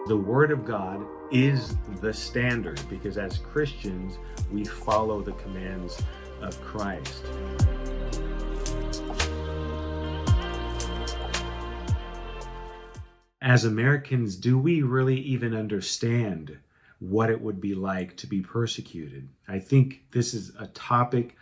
The Word of God is the standard because as Christians, we follow the commands of Christ. As Americans, do we really even understand what it would be like to be persecuted? I think this is a topic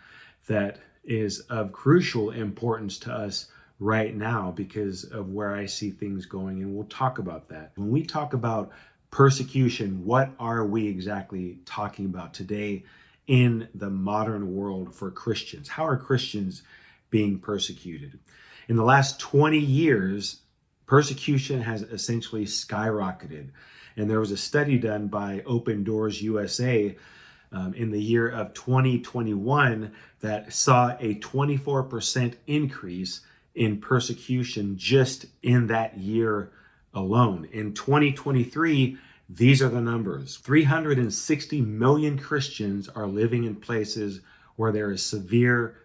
that is of crucial importance to us right now because of where I see things going, and we'll talk about that. When we talk about persecution, what are we exactly talking about today in the modern world for Christians? How are Christians being persecuted? In the last 20 years, persecution has essentially skyrocketed. And there was a study done by Open Doors USA in the year of 2021 that saw a 24% increase in persecution just in that year alone. In 2023, these are the numbers. 360 million Christians are living in places where there is severe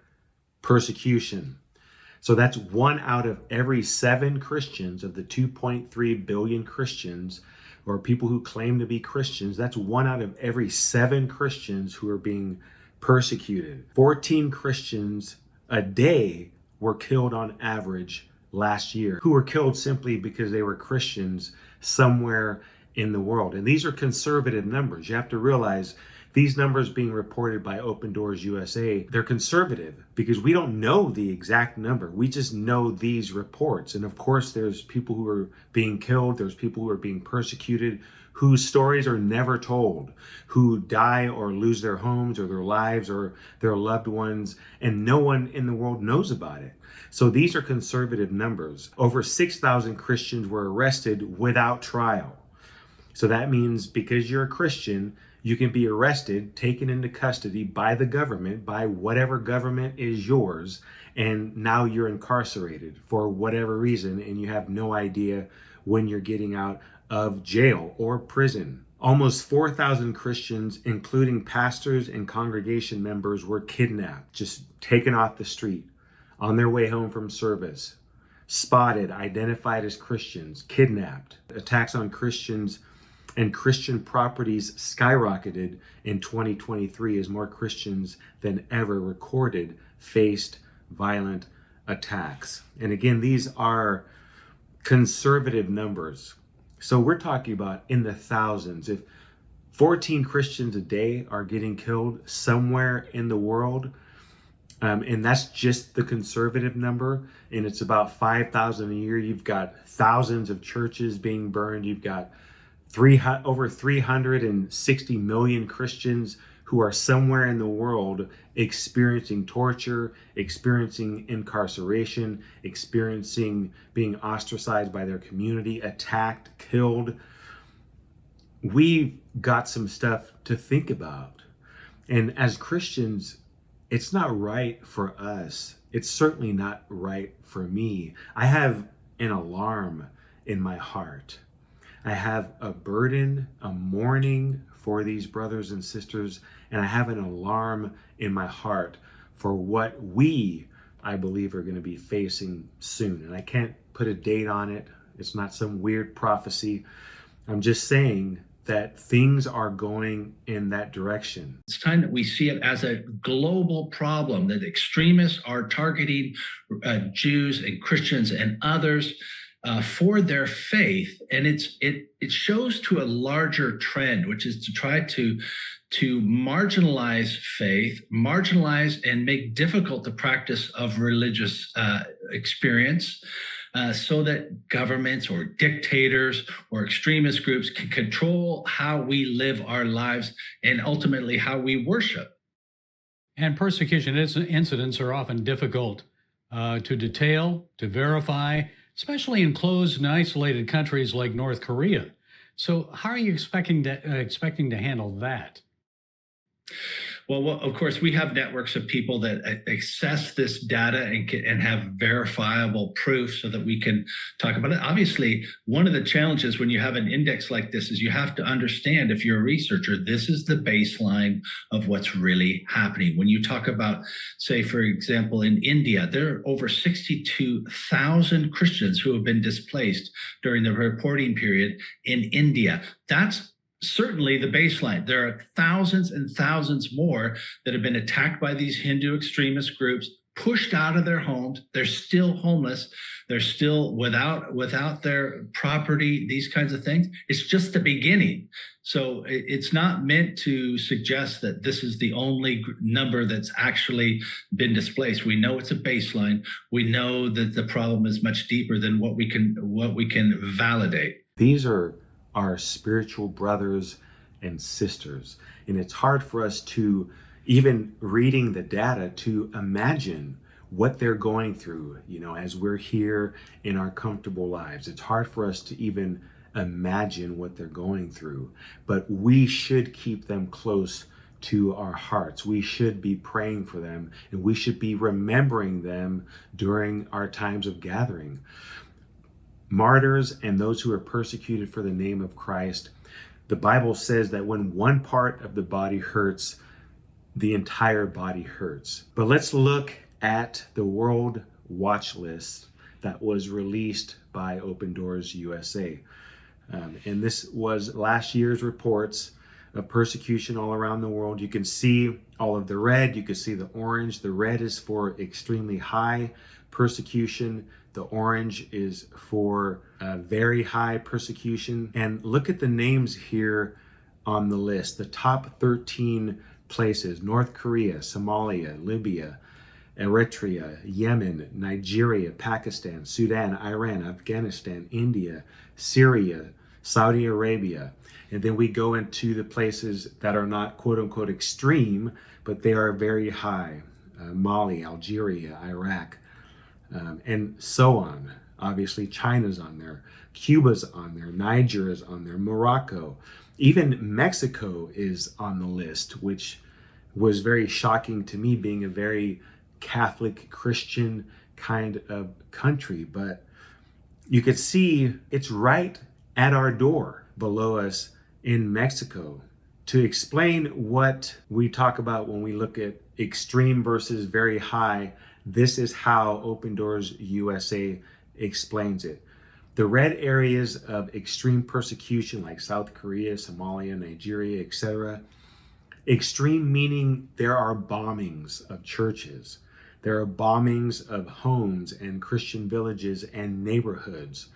persecution. So that's 1 out of every 7 Christians of the 2.3 billion Christians, or people who claim to be Christians. That's 1 out of every 7 Christians who are being persecuted. 14 Christians a day were killed on average last year, who were killed simply because they were Christians somewhere in the world. And these are conservative numbers. You have to realize these numbers being reported by Open Doors USA, they're conservative because we don't know the exact number. We just know these reports. And of course, there's people who are being killed. There's people who are being persecuted, whose stories are never told, who die or lose their homes or their lives or their loved ones, and no one in the world knows about it. So these are conservative numbers. Over 6,000 Christians were arrested without trial. So that means because you're a Christian, you can be arrested, taken into custody by the government, by whatever government is yours, and now you're incarcerated for whatever reason, and you have no idea when you're getting out of jail or prison. Almost 4,000 Christians, including pastors and congregation members, were kidnapped, just taken off the street on their way home from service, spotted, identified as Christians, kidnapped. Attacks on Christians and Christian properties skyrocketed in 2023 as more Christians than ever recorded faced violent attacks. And again, these are conservative numbers. So we're talking about in the thousands. If 14 Christians a day are getting killed somewhere in the world, and that's just the conservative number, and it's about 5,000 a year, you've got thousands of churches being burned, you've got over 360 million Christians who are somewhere in the world experiencing torture, experiencing incarceration, experiencing being ostracized by their community, attacked, killed. We've got some stuff to think about. And as Christians, it's not right for us. It's certainly not right for me. I have an alarm in my heart. I have a burden, a mourning for these brothers and sisters, and I have an alarm in my heart for what I believe, are going to be facing soon. And I can't put a date on it. It's not some weird prophecy. I'm just saying that things are going in that direction. It's time that we see it as a global problem, that extremists are targeting Jews and Christians and others for their faith, and it shows to a larger trend, which is to try to marginalize faith, marginalize and make difficult the practice of religious experience, so that governments or dictators or extremist groups can control how we live our lives and ultimately how we worship. And persecution incidents are often difficult to detail, to verify, especially in closed and isolated countries like North Korea. So how are you expecting to handle that? Well, of course, we have networks of people that access this data and have verifiable proof so that we can talk about it. Obviously, one of the challenges when you have an index like this is you have to understand, if you're a researcher, this is the baseline of what's really happening. When you talk about, say, for example, in India, there are over 62,000 Christians who have been displaced during the reporting period in India. That's certainly the baseline. There are thousands and thousands more that have been attacked by these Hindu extremist groups, pushed out of their homes. They're still homeless. They're still without their property, these kinds of things. It's just the beginning. So it's not meant to suggest that this is the only number that's actually been displaced. We know it's a baseline. We know that the problem is much deeper than what we can validate. These are our spiritual brothers and sisters. And it's hard for us to, even reading the data, to imagine what they're going through, as we're here in our comfortable lives. It's hard for us to even imagine what they're going through. But we should keep them close to our hearts. We should be praying for them, and we should be remembering them during our times of gathering. Martyrs and those who are persecuted for the name of Christ, the Bible says that when one part of the body hurts, the entire body hurts. But let's look at the World Watch List that was released by Open Doors USA. And this was last year's reports of persecution all around the world. You can see all of the red, you can see the orange. The red is for extremely high persecution. The orange is for very high persecution. And look at the names here on the list. The top 13 places: North Korea, Somalia, Libya, Eritrea, Yemen, Nigeria, Pakistan, Sudan, Iran, Afghanistan, India, Syria, Saudi Arabia. And then we go into the places that are not quote unquote extreme, but they are very high: Mali, Algeria, Iraq, and so on. Obviously, China's on there, Cuba's on there, Niger is on there, Morocco, even Mexico is on the list, which was very shocking to me, being a very Catholic Christian kind of country. But you could see it's right at our door below us in Mexico. To explain what we talk about when we look at extreme versus very high, this is how Open Doors USA explains it. The red areas of extreme persecution, like South Korea, Somalia, Nigeria, etc. Extreme meaning there are bombings of churches. There are bombings of homes and Christian villages and neighborhoods.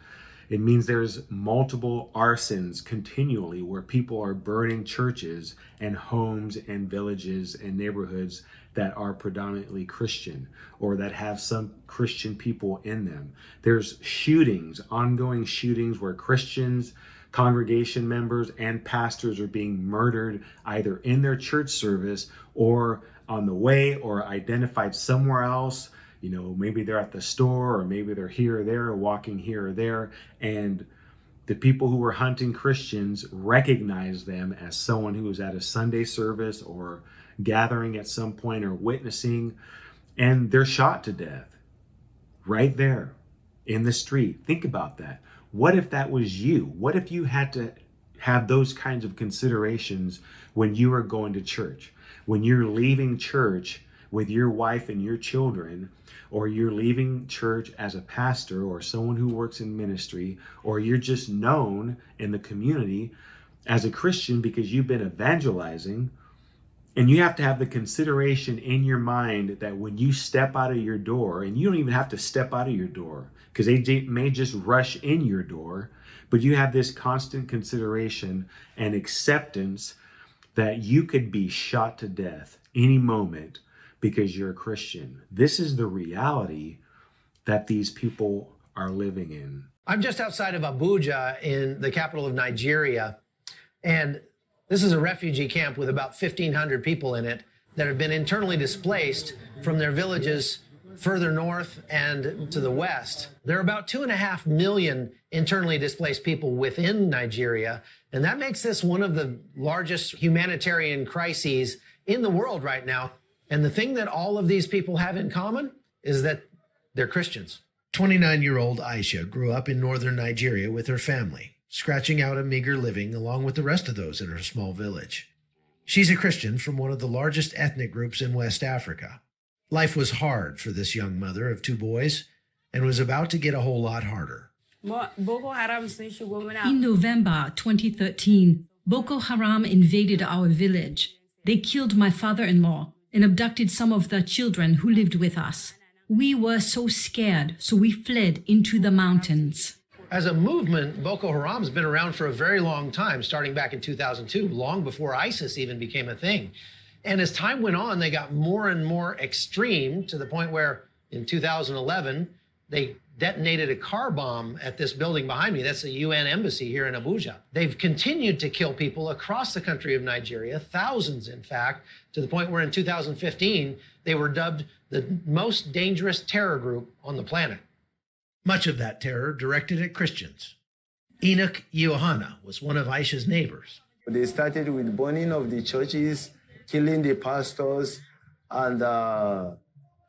It means there's multiple arsons continually where people are burning churches and homes and villages and neighborhoods that are predominantly Christian or that have some Christian people in them. There's shootings, ongoing shootings where Christians, congregation members, and pastors are being murdered either in their church service or on the way or identified somewhere else. Maybe they're at the store, or maybe they're here or there, or walking here or there, and the people who were hunting Christians recognize them as someone who was at a Sunday service or gathering at some point or witnessing, and they're shot to death right there in the street. Think about that. What if that was you? What if you had to have those kinds of considerations when you are going to church, when you're leaving church with your wife and your children, or you're leaving church as a pastor or someone who works in ministry, or you're just known in the community as a Christian because you've been evangelizing, and you have to have the consideration in your mind that when you step out of your door, and you don't even have to step out of your door because they may just rush in your door, but you have this constant consideration and acceptance that you could be shot to death any moment because you're a Christian. This is the reality that these people are living in. I'm just outside of Abuja in the capital of Nigeria, and this is a refugee camp with about 1,500 people in it that have been internally displaced from their villages further north and to the west. There are about 2.5 million internally displaced people within Nigeria, and that makes this one of the largest humanitarian crises in the world right now. And the thing that all of these people have in common is that they're Christians. 29-year-old Aisha grew up in northern Nigeria with her family, scratching out a meager living along with the rest of those in her small village. She's a Christian from one of the largest ethnic groups in West Africa. Life was hard for this young mother of two boys and was about to get a whole lot harder. In November 2013, Boko Haram invaded our village. They killed my father-in-law and abducted some of the children who lived with us. We were so scared, so we fled into the mountains. As a movement, Boko Haram's been around for a very long time, starting back in 2002, long before ISIS even became a thing. And as time went on, they got more and more extreme to the point where in 2011, they detonated a car bomb at this building behind me. That's the UN embassy here in Abuja. They've continued to kill people across the country of Nigeria, thousands in fact, to the point where in 2015, they were dubbed the most dangerous terror group on the planet. Much of that terror directed at Christians. Enoch Yohana was one of Aisha's neighbors. They started with burning of the churches, killing the pastors, and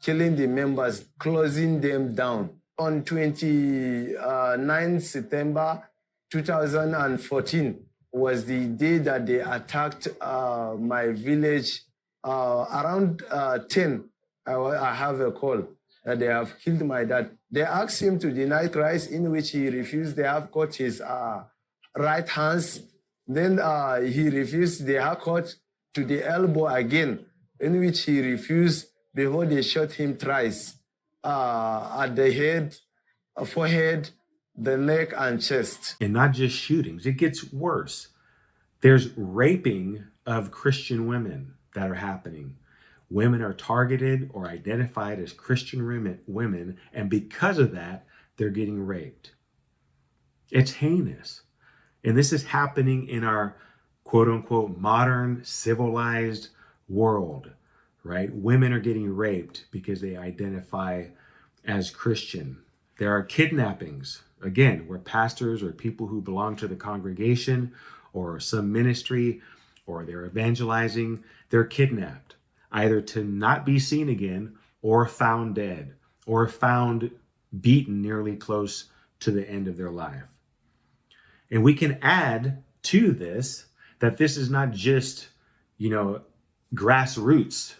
killing the members, closing them down. On 29 September 2014 was the day that they attacked my village. Around 10, I have a call that they have killed my dad. They asked him to deny Christ, in which he refused. They have cut his right hands. Then he refused. They have cut to the elbow again, in which he refused before they shot him thrice at the head, forehead, the neck, and chest. And not just shootings, it gets worse. There's raping of Christian women that are happening. Women are targeted or identified as Christian women, and because of that, they're getting raped. It's heinous. And this is happening in our quote unquote modern civilized world, right? Women are getting raped because they identify as Christian. There are kidnappings, again, where pastors or people who belong to the congregation or some ministry or they're evangelizing, they're kidnapped, either to not be seen again or found dead or found beaten nearly close to the end of their life. And we can add to this that this is not just, grassroots.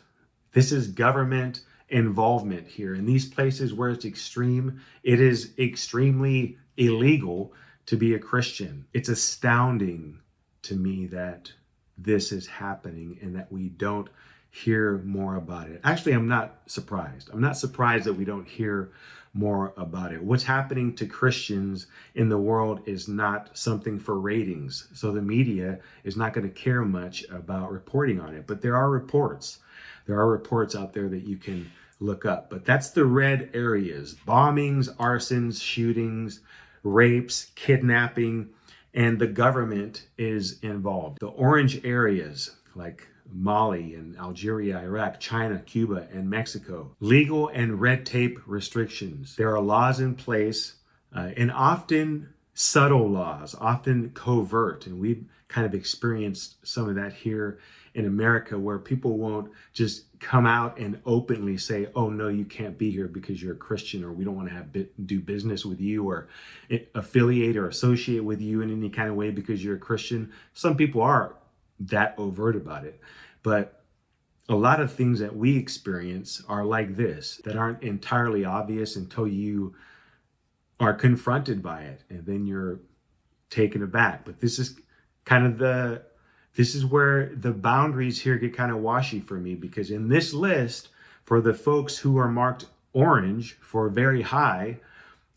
This is government involvement here. In these places where it's extreme, it is extremely illegal to be a Christian. It's astounding to me that this is happening and that we don't hear more about it. Actually, I'm not surprised. I'm not surprised that we don't hear more about it. What's happening to Christians in the world is not something for ratings. So the media is not going to care much about reporting on it. But there are reports. There are reports out there that you can look up. But that's the red areas: bombings, arsons, shootings, rapes, kidnapping, and the government is involved. The orange areas like Mali and Algeria, Iraq, China, Cuba, and Mexico. Legal and red tape restrictions. There are laws in place and often subtle laws, often covert. And we've kind of experienced some of that here in America, where people won't just come out and openly say, oh, no, you can't be here because you're a Christian, or we don't want to do business with you or affiliate or associate with you in any kind of way because you're a Christian. Some people are that overt about it. But a lot of things that we experience are like this, that aren't entirely obvious until you are confronted by it, and then you're taken aback. But this is kind of this is where the boundaries here get kind of washy for me, because in this list, for the folks who are marked orange for very high,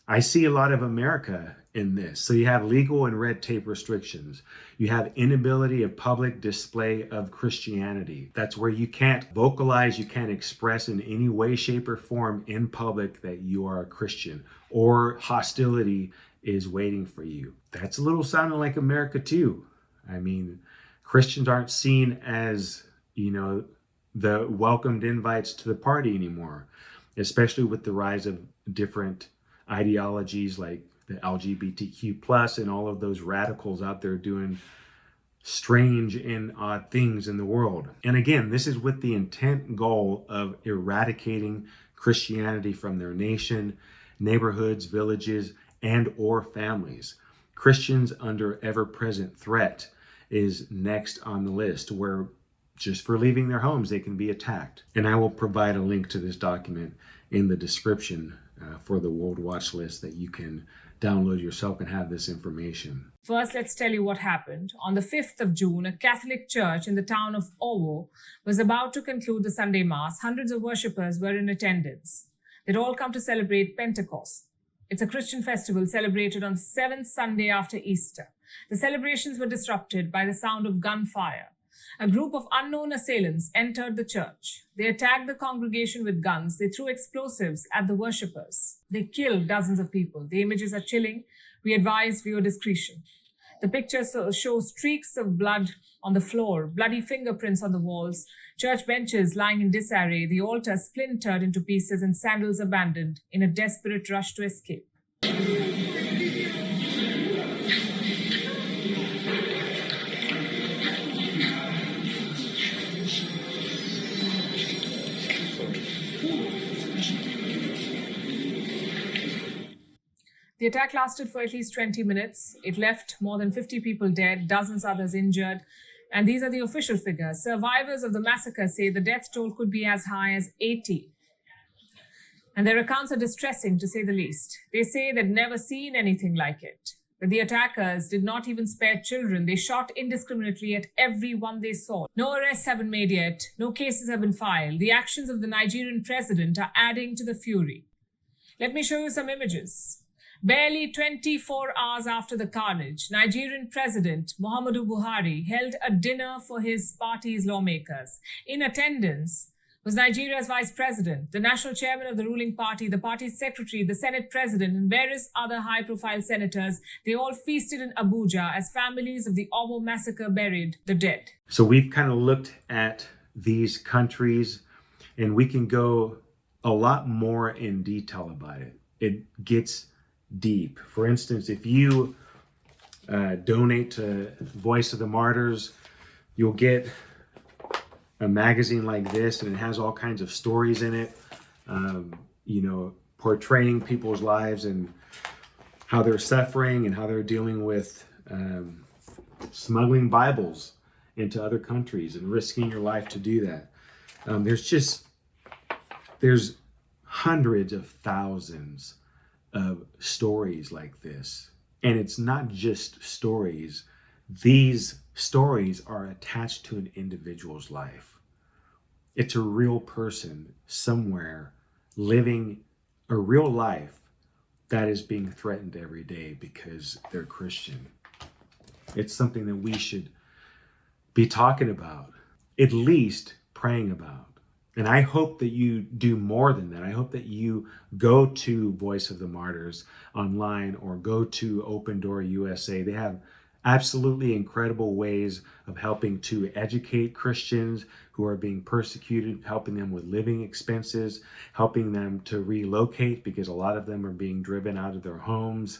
I see a lot of America in this. So you have legal and red tape restrictions. You have inability of public display of Christianity. That's where you can't vocalize, you can't express in any way, shape, or form in public that you are a Christian, or hostility is waiting for you. That's a little sounding like America too. I mean, Christians aren't seen as, the welcomed invites to the party anymore, especially with the rise of different ideologies like the LGBTQ plus and all of those radicals out there doing strange and odd things in the world. And again, this is with the intent and goal of eradicating Christianity from their nation, neighborhoods, villages, and or families. Christians under ever-present threat is next on the list, where just for leaving their homes, they can be attacked. And I will provide a link to this document in the description for the World Watch List that you can download yourself and have this information. First, let's tell you what happened. On the 5th of June, a Catholic church in the town of Owo was about to conclude the Sunday Mass. Hundreds of worshippers were in attendance. They'd all come to celebrate Pentecost. It's a Christian festival celebrated on the 7th Sunday after Easter. The celebrations were disrupted by the sound of gunfire. A group of unknown assailants entered the church. They attacked the congregation with guns. They threw explosives at the worshippers. They killed dozens of people. The images are chilling. We advise viewer discretion. The pictures show streaks of blood on the floor, bloody fingerprints on the walls, church benches lying in disarray, the altar splintered into pieces, and sandals abandoned in a desperate rush to escape. The attack lasted for at least 20 minutes. It left more than 50 people dead, dozens others injured. And these are the official figures. Survivors of the massacre say the death toll could be as high as 80. And their accounts are distressing, to say the least. They say they'd never seen anything like it. But the attackers did not even spare children. They shot indiscriminately at everyone they saw. No arrests have been made yet. No cases have been filed. The actions of the Nigerian president are adding to the fury. Let me show you some images. Barely 24 hours after the carnage, Nigerian President Muhammadu Buhari held a dinner for his party's lawmakers. In attendance was Nigeria's Vice President, the National Chairman of the ruling party, the party's Secretary, the Senate President, and various other high-profile senators. They all feasted in Abuja as families of the Owo massacre buried the dead. So we've kind of looked at these countries, and we can go a lot more in detail about it. It gets deep. For instance, if you donate to Voice of the Martyrs, you'll get a magazine like this, and it has all kinds of stories in it, portraying people's lives and how they're suffering and how they're dealing with smuggling Bibles into other countries and risking your life to do that. There's hundreds of thousands of stories like this. And it's not just stories. These stories are attached to an individual's life. It's a real person somewhere living a real life that is being threatened every day because they're Christian. It's something that we should be talking about, at least praying about. And I hope that you do more than that. I hope that you go to Voice of the Martyrs online or go to Open Door USA. They have absolutely incredible ways of helping to educate Christians who are being persecuted, helping them with living expenses, helping them to relocate because a lot of them are being driven out of their homes,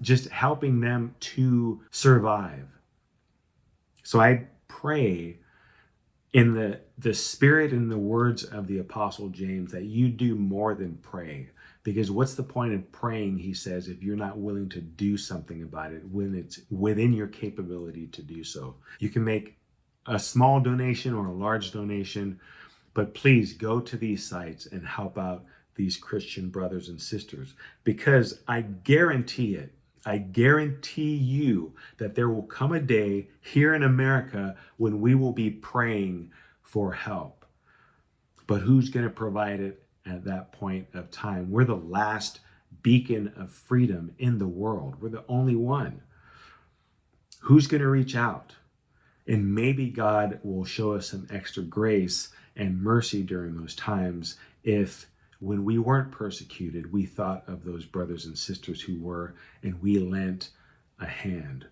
just helping them to survive. So I pray in the spirit and the words of the Apostle James that you do more than pray. Because what's the point of praying, he says, if you're not willing to do something about it when it's within your capability to do so? You can make a small donation or a large donation, but please go to these sites and help out these Christian brothers and sisters. Because I guarantee you that there will come a day here in America when we will be praying for help. But who's going to provide it at that point of time? We're the last beacon of freedom in the world. We're the only one. Who's going to reach out? And maybe God will show us some extra grace and mercy during those times if, when we weren't persecuted, we thought of those brothers and sisters who were, and we lent a hand.